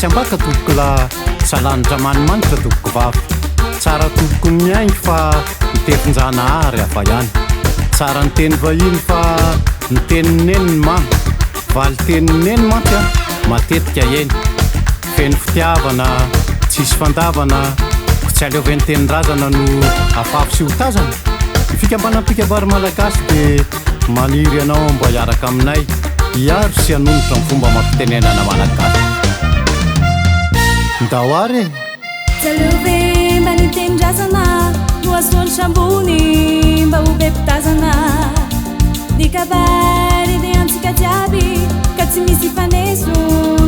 tsy ambaka toboko la salanindramanomanitra toboko vavy tsara toboko miaingy fa mitefinjanahary afa ihany tsara ny teny vahiny fa ny tenineny mamy valy tenineny mantsy a matetika eny feno fitiavana tsisy fandavana tsy aleoven'ny tenin-drazana no afafy sy hotazana ny fikambanam-pikambary malagasy dia maniry ianao mba hiaraka aminay hiaro sy hanonotra ny fomba mampitenenana malagasy ndahoary tsy aleove mba ny tenin-drazana no asony sambony mba ho be mpitazana ny kabary dia antsika jiaby ka tsy misy faneso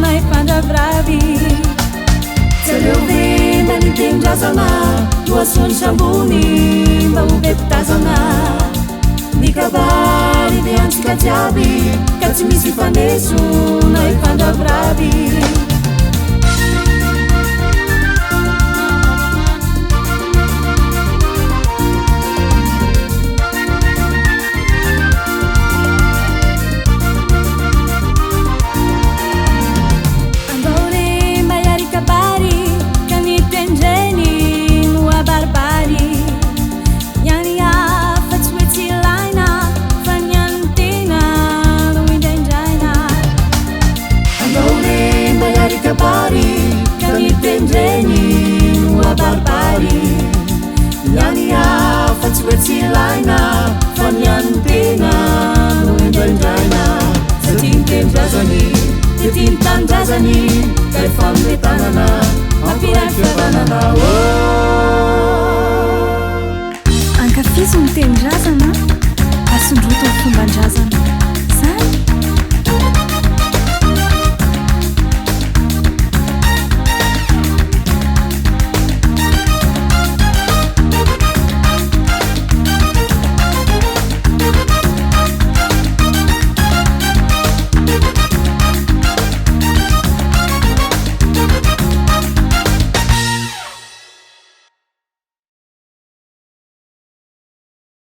na hifandraviravy tsy aleove mba ny tenin-drazana no asony sambony mba ho be mpitazana ny kabary dia antsika jiaby ka tsy misy faneso na hifandraviravy Laina fanyantena no indraindraina satria ny tenin-drazany dia tia ny tanin-drazany ka efa amin'ny tanana mampiray fiavanana ankafizo ny tenin-drazana asondroto ny fomban-drazana zany